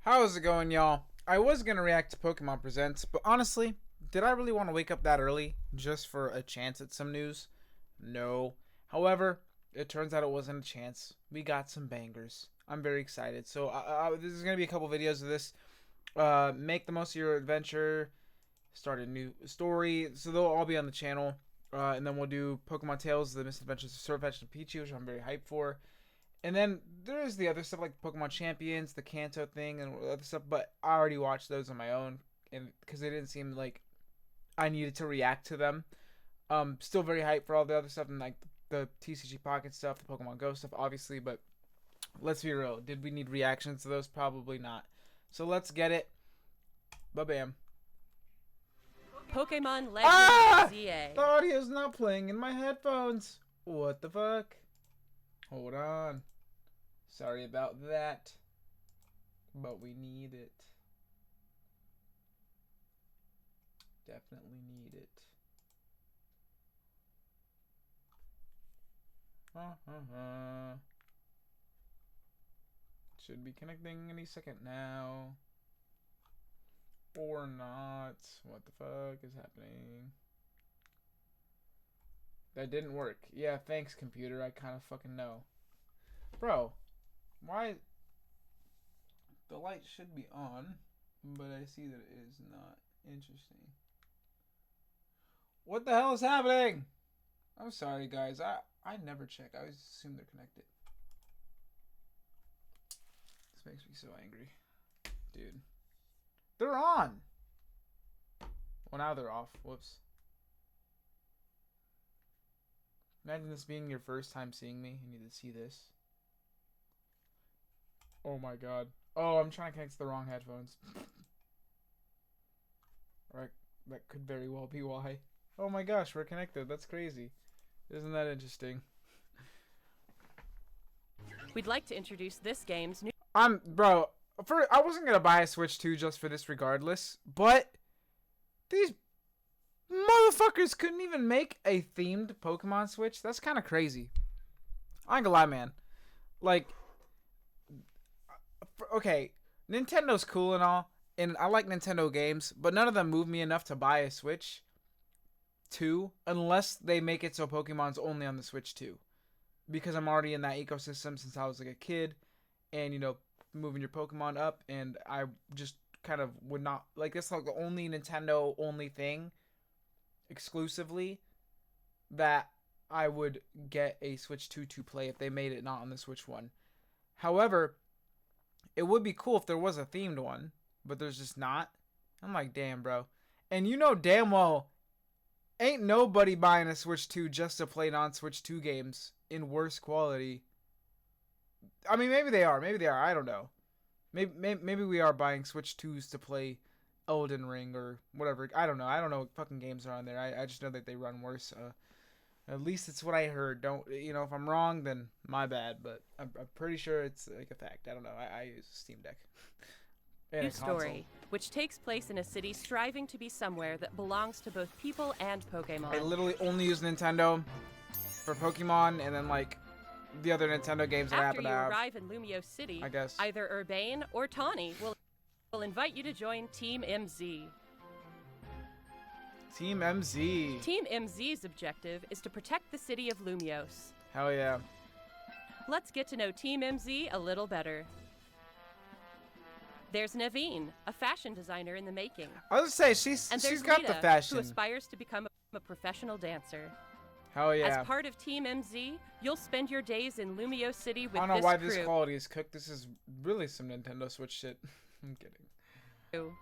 How's it going, y'all? I was gonna react to Pokemon Presents, but honestly, did I really want to wake up that early just for a chance at some news? No. However, it turns out it wasn't a chance. We got some bangers. I'm very excited. So this is gonna be a couple videos of this. Make the most of your adventure. Start a new story. So they'll all be on the channel. And then we'll do Pokemon Tales, The Misadventures of Sirfetch'd and Pichu, which I'm very hyped for. And then there's the other stuff like Pokemon Champions, the Kanto thing, and other stuff. But I already watched those on my own, and because they didn't seem like I needed to react to them. Still very hyped for all the other stuff and like the TCG Pocket stuff, the Pokemon Go stuff, obviously. But let's be real, did we need reactions to those? Probably not. So let's get it. Ba-bam. Pokemon Legends ZA. The audio's not playing in my headphones. What the fuck? Hold on. Sorry about that. But we need it. Definitely need it. Should be connecting any second now. Or not. What the fuck is happening? That didn't work. Yeah, thanks, computer. I kind of fucking know. Bro, why? The light should be on, but I see that it is not. Interesting. What the hell is happening? I'm sorry, guys. I never check. I always assume they're connected. This makes me so angry. Dude. They're on! Well, now they're off. Whoops. Imagine this being your first time seeing me. You need to see this. Oh my god. Oh, I'm trying to connect to the wrong headphones. Alright, that could very well be why. Oh my gosh, we're connected. That's crazy. Isn't that interesting? We'd like to introduce this game's new... Bro, I wasn't gonna buy a Switch 2 just for this regardless, but these motherfuckers couldn't even make a themed Pokemon Switch. That's kind of crazy. I ain't gonna lie, man. Like, okay, Nintendo's cool and all, and I like Nintendo games, but none of them move me enough to buy a Switch 2 unless they make it so Pokemon's only on the Switch 2. Because I'm already in that ecosystem since I was like a kid, and you know, moving your Pokemon up, and I just kind of would not like this. Like the only Nintendo only thing exclusively that I would get a Switch 2 to play if they made it not on the Switch 1. However, it would be cool if there was a themed one, but there's just not. I'm like, damn, bro. And you know damn well, ain't nobody buying a Switch 2 just to play non-Switch 2 games in worse quality. I mean, maybe they are. Maybe they are. I don't know. Maybe we are buying Switch 2s to play Elden Ring or whatever. I don't know. I don't know what fucking games are on there. I just know that they run worse. At least it's what I heard. Don't, you know, if I'm wrong, then my bad. But I'm pretty sure it's like a fact. I don't know. I use Steam Deck. New story, which takes place in a city striving to be somewhere that belongs to both people and Pokemon. I literally only use Nintendo for Pokemon, and then like the other Nintendo games that I happen to have. After you arrive in Lumio City, I guess either Urbane or Tawny will invite you to join Team MZ. Team MZ. Team MZ's objective is to protect the city of Lumios. Hell yeah. Let's get to know Team MZ a little better. There's Naveen, a fashion designer in the making. I was gonna say she's got Rita, the fashion. who aspires to become a professional dancer. Hell yeah. As part of Team MZ, you'll spend your days in Lumio City with this crew. I don't know why this quality is cooked. This is really some Nintendo Switch shit. I'm kidding.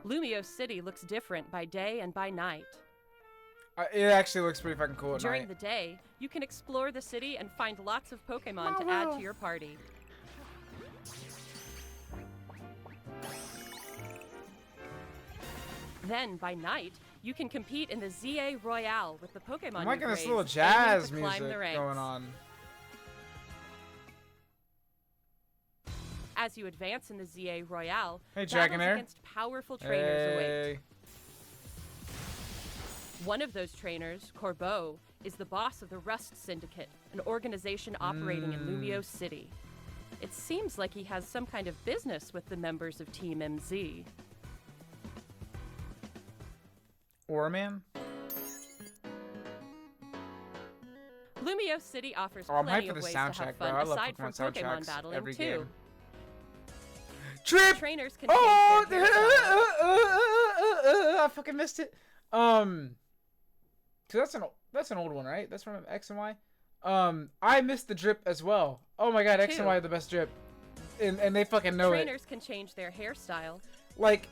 Lumio City looks different by day and by night. It actually looks pretty fucking cool at During night. the day, you can explore the city and find lots of Pokemon to add to your party. Then, by night, you can compete in the ZA Royale with the Pokemon I'm liking this little aiming jazz to climb music the ranks. going on. As you advance in the ZA Royale, Hey, battles Dragonair. against powerful trainers await. Hey. One of those trainers, Corbeau, is the boss of the Rust Syndicate, an organization operating in Lumio City. It seems like he has some kind of business with the members of Team MZ. Orman? Lumio City offers I'm hyped plenty for of the ways to have soundtrack, fun bro. I love aside from Pokemon Pokemon soundtracks battling every too. game. Trip! Trainers can change their hairstyle. I fucking missed it. So that's an old one, right? That's from X and Y. I missed the drip as well. Oh my god, X and Y are the best drip, and they fucking know it. Trainers can change their hairstyle. Like,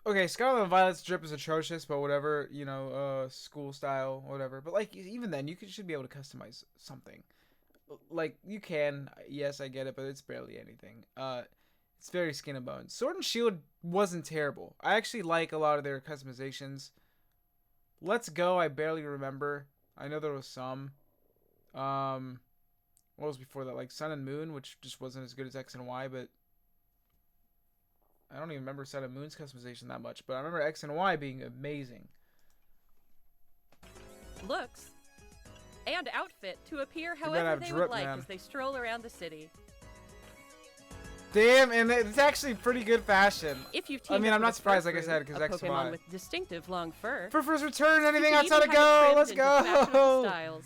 okay, Scarlet and Violet's drip is atrocious, but whatever, you know, school style, whatever. But like, even then, should be able to customize something. Like, you can, yes, I get it, but it's barely anything. It's very skin and bones. Sword and Shield wasn't terrible. I actually like a lot of their customizations. Let's Go, I barely remember. I know there was some. What was before that? Like Sun and Moon, which just wasn't as good as X and Y, but I don't even remember Sun and Moon's customization that much. But I remember X and Y being amazing. Looks and outfit to appear however they would like as they stroll around the city. Damn, and it's actually pretty good fashion. If you've I mean, I'm not surprised, like I said, because X and Y. Pokemon with distinctive long fur. For first return, anything outside of Go, let's go!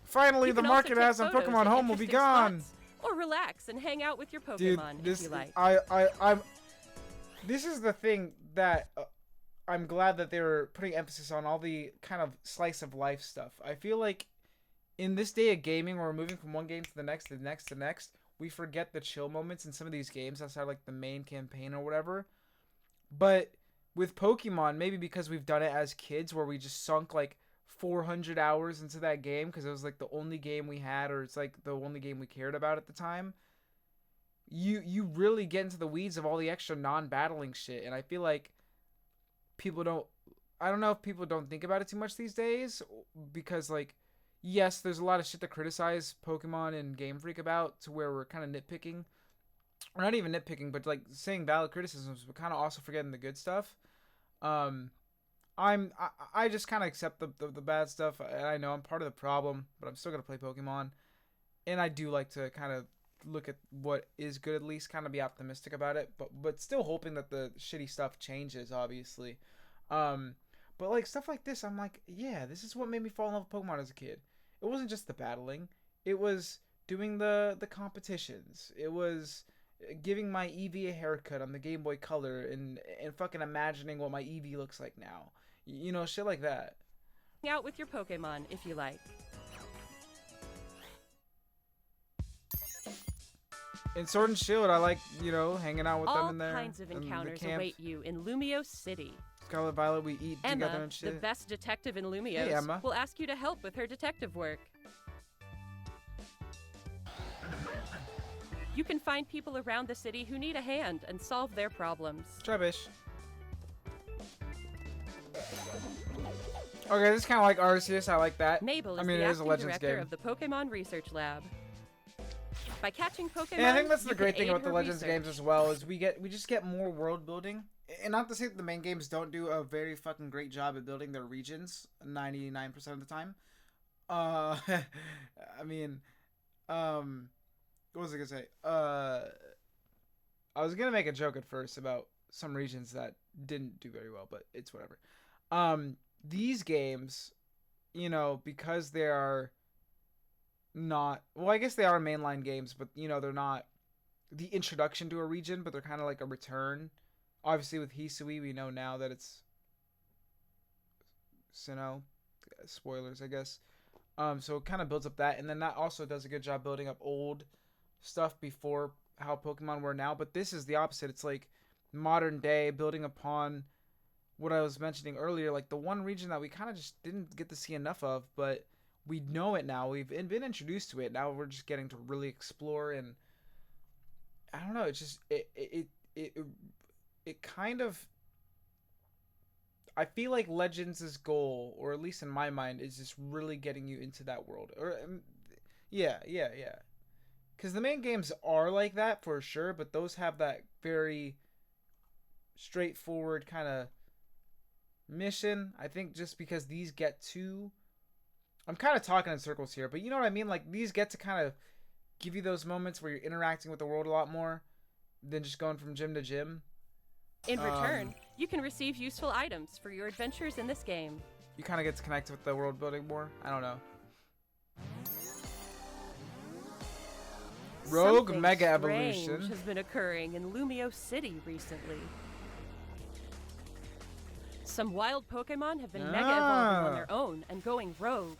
Finally, the market ads on Pokemon Home will be gone. Or relax and hang out with your Pokemon if you like. I'm. This is the thing that I'm glad that they were putting emphasis on all the kind of slice of life stuff. I feel like in this day of gaming, where we're moving from one game to the next, to the next, to the next, we forget the chill moments in some of these games outside like the main campaign or whatever. But with Pokemon, maybe because we've done it as kids, where we just sunk like 400 hours into that game because it was like the only game we had, or it's like the only game we cared about at the time. You really get into the weeds of all the extra non-battling shit, and I feel like people don't. I don't know if people don't think about it too much these days, because like, yes, there's a lot of shit to criticize Pokemon and Game Freak about, to where we're kind of nitpicking, or not even nitpicking, but like saying valid criticisms, but kind of also forgetting the good stuff. I just kind of accept the bad stuff, and I know I'm part of the problem, but I'm still gonna play Pokemon, and I do like to kind of look at what is good, at least kind of be optimistic about it, but still hoping that the shitty stuff changes, obviously. But like stuff like this, I'm like, yeah, this is what made me fall in love with Pokemon as a kid. It wasn't just the battling, it was doing the competitions, it was giving my Eevee a haircut on the Game Boy Color, and fucking imagining what my Eevee looks like now, you know, shit like that. Hang out with your Pokemon if you like. In Sword and Shield, I like, you know, hanging out with them in there. All kinds of encounters await you in Lumio City. Scarlet Violet, we eat together and shit. Emma, the best detective in Lumios, will ask you to help with her detective work. You can find people around the city who need a hand and solve their problems. Trebush. Okay, this is kind of like Arceus. I like that. Mabel is I mean, the it is a acting Legends director game. of the Pokemon Research Lab. By catching Pokemon, and I think that's the you great can thing aid about the her Legends research. games as well, is we just get more world building. And not to say that the main games don't do a very fucking great job at building their regions 99% of the time. I mean, what was I gonna say? I was gonna make a joke at first about some regions that didn't do very well, but it's whatever. These games, you know, because they are not, well, I guess they are mainline games, but you know, they're not the introduction to a region, but they're kind of like a return. Obviously with Hisui, we know now that it's Sinnoh. Spoilers, I guess. So it kind of builds up that, and then that also does a good job building up old stuff before how Pokemon were now. But this is the opposite. It's like modern day, building upon what I was mentioning earlier, like the one region that we kind of just didn't get to see enough of, but we know it now. We've been introduced to it. Now we're just getting to really explore, and I don't know. It's just it kind of, I feel like Legends' goal, or at least in my mind, is just really getting you into that world. Or yeah. Because the main games are like that for sure, but those have that very straightforward kind of mission. I think just because these get to I'm kind of talking in circles here, but you know what I mean? Like, these get to kind of give you those moments where you're interacting with the world a lot more than just going from gym to gym. In return, you can receive useful items for your adventures in this game. You kind of get to connect with the world building more. I don't know. Rogue Something Mega strange Evolution has been occurring in Lumio City recently. Some wild Pokemon have been mega evolving on their own and going rogue.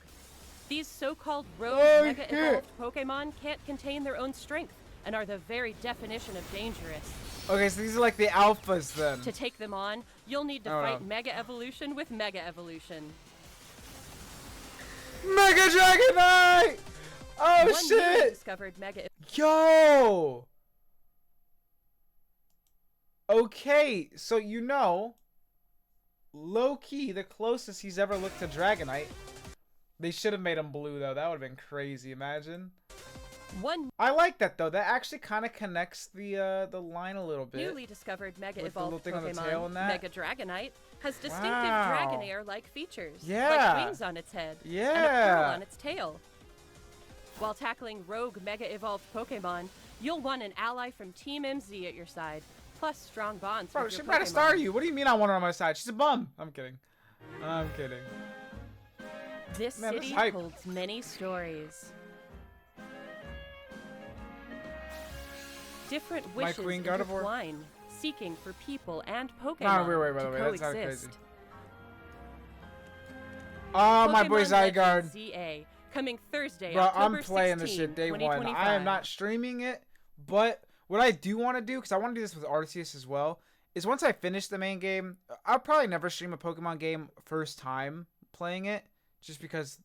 These so-called rogue mega evolved Pokemon can't contain their own strength and are the very definition of dangerous. Okay, so these are like the alphas then. To take them on, you'll need to fight Mega Evolution with Mega Evolution. Mega Dragonite! Oh One shit! newly discovered Mega. Yo! Okay, so you know, low-key, the closest he's ever looked to Dragonite. They should have made him blue though. That would have been crazy. Imagine. I like that though. That actually kind of connects the line a little bit. Newly discovered Mega with Evolved the little thing Pokemon, on the tail and that. Mega Dragonite, has distinctive Dragonair-like features, Yeah. like wings on its head and a pearl on its tail. While tackling rogue Mega Evolved Pokemon, you'll want an ally from Team MZ at your side, plus strong bonds Bro, with she your might have Pokemon. started you. What do you mean I want her on my side? She's a bum. I'm kidding. I'm kidding. This Man, this city is hype. holds many stories. Different My wishes Queen Gardevoir. intertwine, seeking for people and Pokemon Not a weird way, by to the way. That sounded coexist. crazy. Oh, my boy Pokemon Legends Zygarde. ZA, coming Thursday, Bro, October I'm playing 16, this shit day one. 2025. I am not streaming it, but what I do want to do, because I want to do this with Arceus as well, is once I finish the main game, I'll probably never stream a Pokemon game first time playing it, just because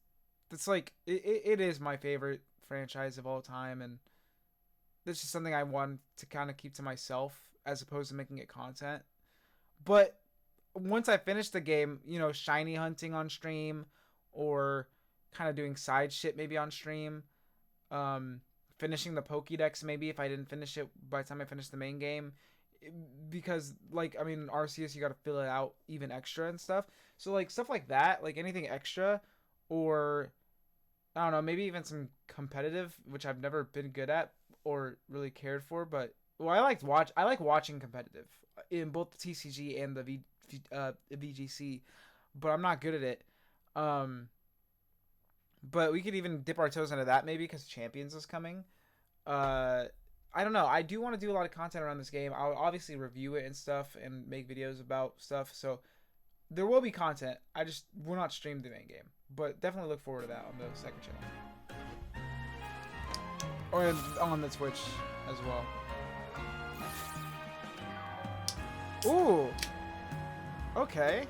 it's like, it is my favorite franchise of all time, and this is something I want to kind of keep to myself as opposed to making it content. But once I finish the game, you know, shiny hunting on stream or kind of doing side shit maybe on stream, finishing the Pokédex maybe if I didn't finish it by the time I finish the main game, because like, I mean, Arceus, you got to fill it out even extra and stuff. So like stuff like that, like anything extra, or I don't know, maybe even some competitive, which I've never been good at or really cared for, but well, I like watching competitive in both the TCG and the VGC, but I'm not good at it. But we could even dip our toes into that maybe because Champions is coming. I don't know. I do want to do a lot of content around this game. I'll obviously review it and stuff and make videos about stuff. So there will be content. We're not streaming the main game, but definitely look forward to that on the second channel. Or on the Twitch as well. Ooh. Okay.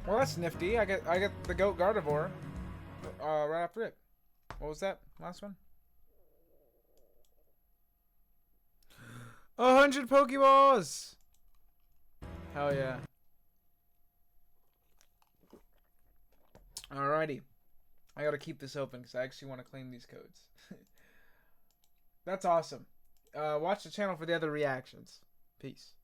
Well, that's nifty. I get the Goat Gardevoir right after it. What was that last one? 100 Pokeballs! Hell yeah. Alrighty. I gotta keep this open because I actually want to claim these codes. That's awesome. Watch the channel for the other reactions. Peace.